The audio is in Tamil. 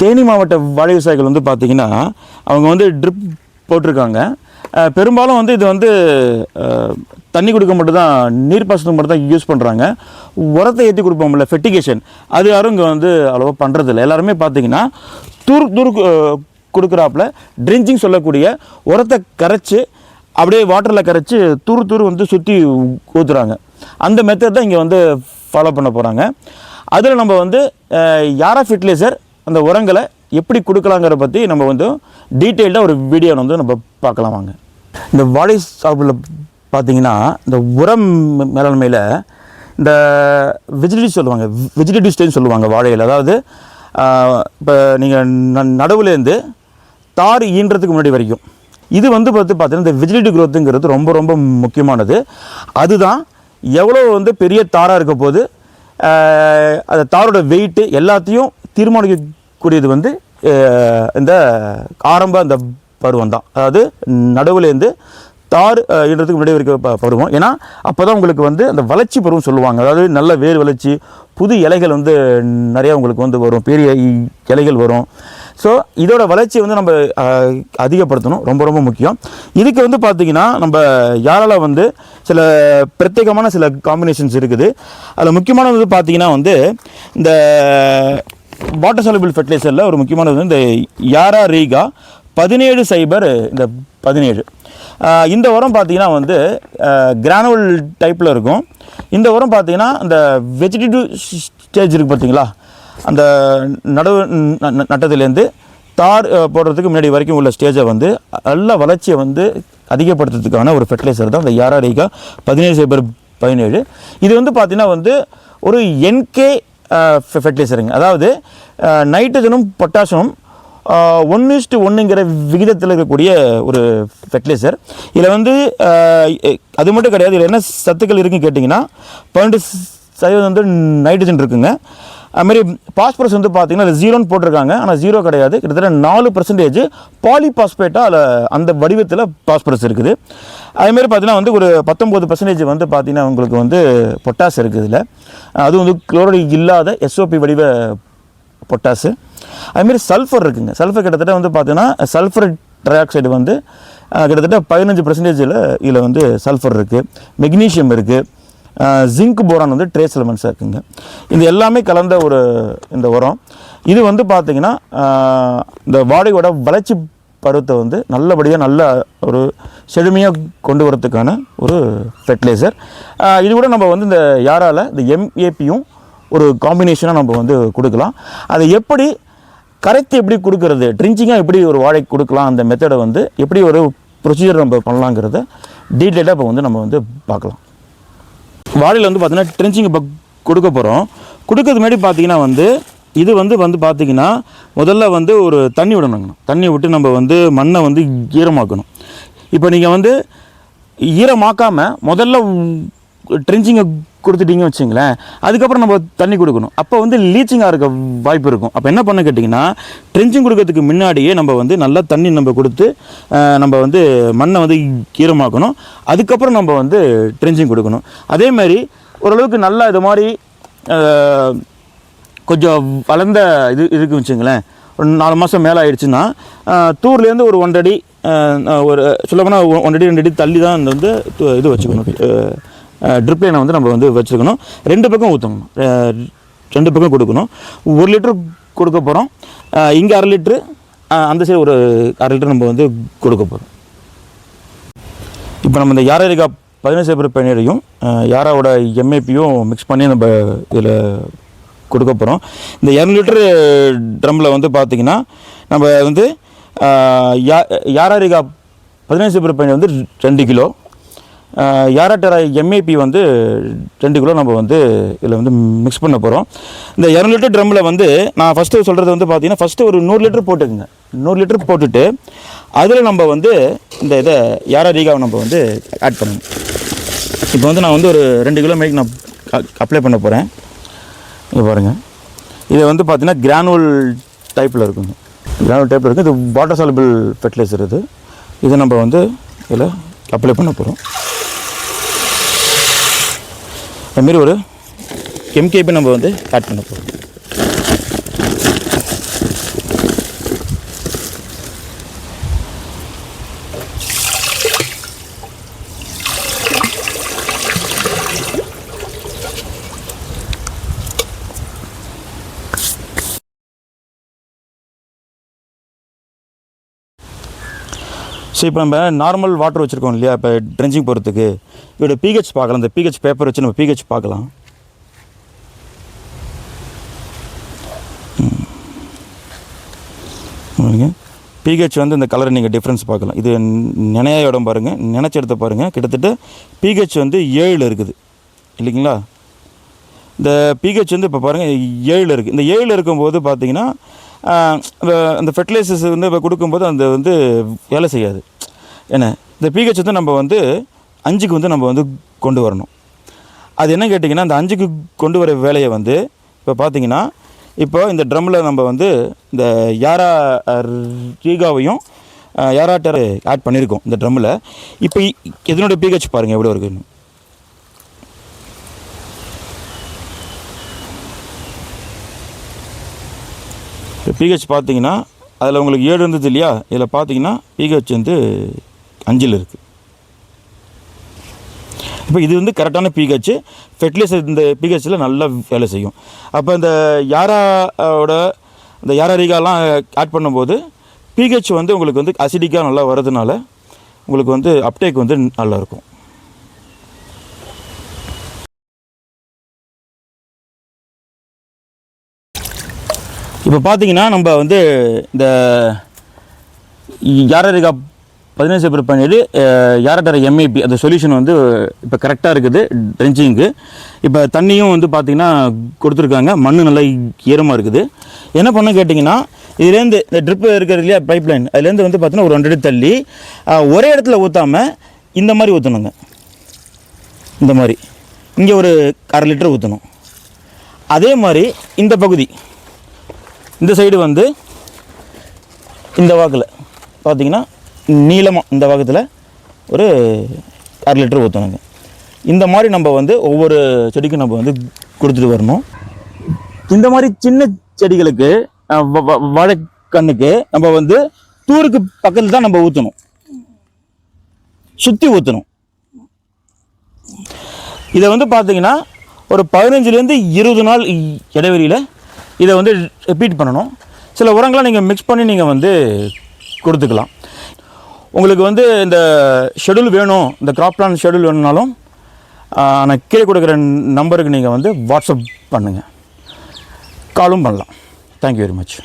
தேனி மாவட்ட வாழை விவசாயிகள் வந்து பார்த்திங்கன்னா அவங்க வந்து ட்ரிப் போட்டிருக்காங்க. பெரும்பாலும் வந்து இது வந்து தண்ணி கொடுக்க மட்டும் தான், நீர்ப்பாசனம் மட்டும் தான் யூஸ் பண்ணுறாங்க. உரத்தை ஏற்றி கொடுப்போம்ல, ஃபெர்டிகேஷன், அது யாரும் இங்கே வந்து அவ்வளோவா பண்ணுறதில்ல. எல்லாருமே பார்த்திங்கன்னா தூர் கொடுக்குறாப்புல ட்ரிஞ்சிங் சொல்லக்கூடிய உரத்தை கரைச்சி அப்படியே வாட்டரில் கரைச்சி தூர் வந்து சுற்றி ஊற்றுறாங்க. அந்த மெத்தட் தான் இங்கே வந்து ஃபாலோ பண்ண போகிறாங்க. அதில் நம்ம வந்து யாரா ஃபெர்டிலைசர் அந்த உரங்களை எப்படி கொடுக்கலாங்கிற பற்றி நம்ம வந்து டீட்டெயில்டாக ஒரு வீடியோ வந்து நம்ம பார்க்கலாம் வாங்க. இந்த வாழை சாகுபடியில் பார்த்திங்கன்னா இந்த உரம் மேலாண்மையில் இந்த வெஜிடேட்டிவ் ஸ்டேஜ் சொல்லுவாங்க வாழையில். அதாவது இப்போ நீங்கள் நடுவுலேருந்து தார் ஈன்றதுக்கு முன்னாடி வரைக்கும் இது வந்து பார்த்தீங்கன்னா இந்த வெஜிடேட்டிவ் க்ரோத்துங்கிறது ரொம்ப ரொம்ப முக்கியமானது. அதுதான் எவ்வளோ வந்து பெரிய தாராக இருக்க போது அந்த தாரோட வெயிட்டு எல்லாத்தையும் தீர்மானிக்கக்கூடியது வந்து இந்த ஆரம்ப அந்த பருவம் தான். அதாவது நடுவுலேருந்து தார் ஈன்றதுக்கு முன்னாடி வரைக்கும் பருவம். ஏன்னா அப்போ தான் உங்களுக்கு வந்து அந்த வளர்ச்சி பருவம் சொல்லுவாங்க. அதாவது நல்ல வேர் வளர்ச்சி, புது இலைகள் வந்து நிறையா உங்களுக்கு வந்து வரும், பெரிய இலைகள் வரும். ஸோ இதோட வளர்ச்சியை வந்து நம்ம அதிகப்படுத்தணும், ரொம்ப ரொம்ப முக்கியம். இதுக்கு வந்து பார்த்திங்கன்னா நம்ம யாரால் வந்து சில பிரத்யேகமான சில காம்பினேஷன்ஸ் இருக்குது. அதில் முக்கியமானது வந்து பார்த்திங்கன்னா வந்து இந்த வாட்டர் சாலுபிள் ஃபெர்டிலைசரில் ஒரு முக்கியமானது வந்து இந்த யாரா ரீகா 17 இந்த 17. இந்த உரம் பார்த்திங்கன்னா வந்து கிரானுவல் டைப்பில் இருக்கும். இந்த உரம் பார்த்திங்கன்னா இந்த வெஜிடேட்டிவ் ஸ்டேஜ் இருக்குது பார்த்திங்களா, அந்த நட்டத்துலேருந்து தார் போடுறதுக்கு முன்னாடி வரைக்கும் உள்ள ஸ்டேஜை வந்து நல்ல வளர்ச்சியை வந்து அதிகப்படுத்துறதுக்கான ஒரு ஃபெர்டிலைசர் தான் இந்த யாரா ரீகா 17 இது வந்து பார்த்திங்கன்னா வந்து ஒரு NK ஃபெர்டிலைசருங்க. அதாவது நைட்ரஜனும் பொட்டாசியமும் 1:1ங்கிற விகிதத்தில் இருக்கக்கூடிய ஒரு ஃபெர்டிலைசர். இதில் வந்து அது மட்டும் கிடையாது, இதில் என்ன சத்துக்கள் இருக்குன்னு கேட்டிங்கன்னா 12% வந்து நைட்ரஜன் இருக்குங்க. அதுமாரி பாஸ்பரஸ் வந்து பார்த்திங்கன்னா அது 0ன்னு போட்டிருக்காங்க, ஆனால் 0 கிடையாது. கிட்டத்தட்ட 4% பாலிபாஸ்பேட்டாக அதில் அந்த வடிவத்தில் பாஸ்பரஸ் இருக்குது. அதுமாரி பார்த்திங்கன்னா வந்து ஒரு 19% வந்து பார்த்திங்கன்னா உங்களுக்கு வந்து பொட்டாஸ் இருக்குது இதில். அது வந்து குளோரைடு இல்லாத SOP வடிவ பொட்டாஸு. அதுமாரி சல்ஃபர் இருக்குங்க. சல்ஃபர் கிட்டத்தட்ட வந்து பார்த்திங்கன்னா சல்ஃபர் ட்ரைஆக்சைடு வந்து கிட்டத்தட்ட 15% இதில் வந்து சல்ஃபர் இருக்குது. மெக்னீஷியம் இருக்குது. ஜிங்க் போரான் வந்து ட்ரேஸ் எலிமெண்ட்ஸாக இருக்குங்க. இது எல்லாமே கலந்த ஒரு இந்த உரம். இது வந்து பார்த்திங்கன்னா இந்த வாழையோட வளர்ச்சி பருவத்தை வந்து நல்லபடியாக நல்ல ஒரு செழுமையாக கொண்டு வரதுக்கான ஒரு ஃபெர்டிலைசர். இது கூட நம்ம வந்து இந்த யாரால் இந்த MAPயும் ஒரு காம்பினேஷனாக நம்ம வந்து கொடுக்கலாம். அதை எப்படி கரைத்து எப்படி கொடுக்கறது, ட்ரிஞ்சிங்காக எப்படி ஒரு வாழை கொடுக்கலாம், அந்த மெத்தடை வந்து எப்படி ஒரு ப்ரொசீஜர் நம்ம பண்ணலாங்கிறத டீட்டெயிலாக இப்போ வந்து நம்ம வந்து பார்க்கலாம். வாழையில் வந்து பார்த்திங்கன்னா ட்ரிஞ்சிங் இப்போ கொடுக்க போகிறோம். கொடுக்கறது முன்னாடி பார்த்திங்கன்னா வந்து இது வந்து பார்த்திங்கன்னா முதல்ல வந்து ஒரு தண்ணி விடணுங்க. தண்ணி விட்டு நம்ம வந்து மண்ணை வந்து ஈரமாக்கணும். இப்போ நீங்கள் வந்து ஈரமாக்காமல் முதல்ல ட்ரிஞ்சிங்கை கொடுத்துட்டிங்க வச்சுங்களேன், அதுக்கப்புறம் நம்ம தண்ணி கொடுக்கணும். அப்போ வந்து லீச்சிங்காக இருக்க வாய்ப்பு இருக்கும். அப்போ என்ன பண்ண கேட்டிங்கன்னா ட்ரிஞ்சிங் கொடுக்கறதுக்கு முன்னாடியே நம்ம வந்து நல்லா தண்ணி நம்ம கொடுத்து நம்ம வந்து மண்ணை வந்து ஈரமாக்கணும். அதுக்கப்புறம் நம்ம வந்து ட்ரிஞ்சிங் கொடுக்கணும். அதேமாதிரி ஓரளவுக்கு நல்லா இது மாதிரி கொஞ்சம் வளர்ந்த இருக்குன்னு வச்சுங்களேன், ஒரு 4 மாதம் மேலே ஆயிடுச்சுன்னா தூர்லேருந்து ஒரு 1 அடி, ஒரு சொல்லப்போனால் 1 அடி 2 அடி தள்ளி தான் இந்த வந்து இது வச்சுக்கணும். ட்ரிப் லைனை வந்து நம்ம வந்து வச்சுருக்கணும். 2 பக்கம் ஊற்றணும், 2 பக்கம் கொடுக்கணும். 1 லிட்டர் கொடுக்க போகிறோம். இங்கே 1/2 லிட்ரு, அந்த சைடு ஒரு 1/2 லிட்டர் நம்ம வந்து கொடுக்க போகிறோம். இப்போ நம்ம இந்த யாரா ரீகா 17 யாராவோட MAPயும் மிக்ஸ் பண்ணி நம்ம இதில் கொடுக்க போகிறோம். இந்த 200 லிட்டரு ட்ரம்மில் வந்து பார்த்திங்கன்னா நம்ம வந்து யாரா ரீகா 17 வந்து 2 கிலோ, யாராட்டரா MAP வந்து 2 கிலோ நம்ம வந்து இதில் வந்து மிக்ஸ் பண்ண போகிறோம். இந்த 200 லிட்டர் ட்ரம்மில் வந்து நான் ஃபஸ்ட்டு சொல்கிறது வந்து பார்த்திங்கன்னா ஃபஸ்ட்டு ஒரு 100 லிட்டர் போட்டுக்குங்க. 100 லிட்டர் போட்டுட்டு அதில் நம்ம வந்து இந்த இதை யாரா ரீகாவை நம்ம வந்து ஆட் பண்ணணும். இப்போ வந்து நான் வந்து ஒரு 2 கிலோ மேய்க்கு நான் அப்ளை பண்ண போகிறேன். இங்கே பாருங்கள், இது வந்து பார்த்திங்கன்னா கிரானுவல் டைப்பில் இருக்குங்க. கிரானுவல் டைப்பில் இருக்குது. இது வாட்டர் சாலுபிள் ஃபெர்டிலைசர். இதை நம்ம வந்து இதில் அப்ளை பண்ண போகிறோம். அதுமாரி ஒரு MKP நம்ம வந்து ஆட் பண்ண போகிறோம். ஸோ இப்போ நம்ம நார்மல் வாட்டர் வச்சுருக்கோம் இல்லையா, இப்போ ட்ரென்ச்சிங் போகிறதுக்கு இதோட பிஹெச் பார்க்கலாம். இந்த பிஹெச் பேப்பர் வச்சு நம்ம பிஹெச் பார்க்கலாம். பிஹெச் வந்து இந்த கலரை நீங்கள் டிஃப்ரென்ஸ் பார்க்கலாம். இது நினைய இடம் பாருங்கள், நினச்ச இடத்த பாருங்கள். கிட்டத்தட்ட பிஹெச் வந்து 7 இருக்குது இல்லைங்களா. இந்த பிஹெச் வந்து இப்போ பாருங்கள் 7 இருக்குது. இந்த 7 இருக்கும்போது பார்த்தீங்கன்னா அந்த ஃபெர்டிலைசர்ஸ் வந்து இப்போ கொடுக்கும்போது அந்த வந்து வேலை செய்யாது. ஏன்னா இந்த பிஹெச் வந்து நம்ம வந்து 5க்கு வந்து நம்ம வந்து கொண்டு வரணும். அது என்ன கேட்டிங்கன்னா, அந்த 5க்கு கொண்டு வர வேலையை வந்து இப்போ பார்த்தீங்கன்னா, இப்போ இந்த ட்ரம்மில் நம்ம வந்து இந்த யாரா ரீகாவையும் யாரா டெர் ஆட் பண்ணியிருக்கோம் இந்த ட்ரம்மில். இப்போ இதனுடைய பிஹெச் பாருங்கள் எவ்வளோ இருக்குன்னு. இப்போ பிஹெச் பார்த்தீங்கன்னா அதில் உங்களுக்கு 7 இருந்தது இல்லையா, இதில் பார்த்தீங்கன்னா பிஹெச் வந்து 5 இருக்குது. இப்போ இது வந்து கரெக்டான பிஹெச். ஃபெர்டிலைசர் இந்த பிஹெச்சில் நல்லா வேலை செய்யும். அப்போ இந்த யாராவோட இந்த யாரா ரீகாலாம் ஆட் பண்ணும்போது பிஹெச் வந்து உங்களுக்கு வந்து அசிடிக்காக நல்லா வர்றதுனால உங்களுக்கு வந்து அப்டேக் வந்து நல்லாயிருக்கும். இப்போ பார்த்தீங்கன்னா நம்ம வந்து இந்த யாரா ரீகா 15 சைபர் 17 யாரட்டர் MAP அந்த சொல்யூஷன் வந்து இப்போ கரெக்டாக இருக்குது ட்ரென்ச்சிங்க்கு. இப்போ தண்ணியும் வந்து பார்த்திங்கன்னா கொடுத்துருக்காங்க. மண் நல்லா ஈரமாக இருக்குது. என்ன பண்ண கேட்டிங்கன்னா, இதுலேருந்து இந்த ட்ரிப்பு இருக்கிறது இல்லையா பைப் லைன், அதுலேருந்து வந்து பார்த்தீங்கன்னா ஒரு 100 தள்ளி ஒரே இடத்துல ஊற்றாமல் இந்த மாதிரி ஊற்றணுங்க. இந்த மாதிரி இங்கே ஒரு 1/2 லிட்டர் ஊற்றணும். அதே மாதிரி இந்த பகுதி இந்த சைடு வந்து இந்த வாக்கில் பார்த்திங்கன்னா நீளமாக இந்த வாக்கத்தில் ஒரு 1/2 லிட்டர் ஊற்றணுங்க. இந்த மாதிரி நம்ம வந்து ஒவ்வொரு செடிக்கும் நம்ம வந்து கொடுத்துட்டு வரணும். இந்த மாதிரி சின்ன செடிகளுக்கு வாழைக்கண்ணுக்கு நம்ம வந்து தூருக்கு பக்கத்தில் தான் நம்ம ஊற்றணும், சுற்றி ஊற்றணும். இதை வந்து பார்த்திங்கன்னா ஒரு 15லேருந்து 20 நாள் இடைவெளியில் இதை வந்து ரிப்பீட் பண்ணணும். சில உரங்களை நீங்கள் மிக்ஸ் பண்ணி நீங்கள் வந்து கொடுத்துக்கலாம். உங்களுக்கு வந்து இந்த ஷெடியூல் வேணும், இந்த கிராப் பிளான் ஷெடியூல் வேணும்னாலும் நான் கீழே கொடுக்குற நம்பருக்கு நீங்கள் வந்து வாட்ஸ்அப் பண்ணுங்கள், காலும் பண்ணலாம். Thank you very much.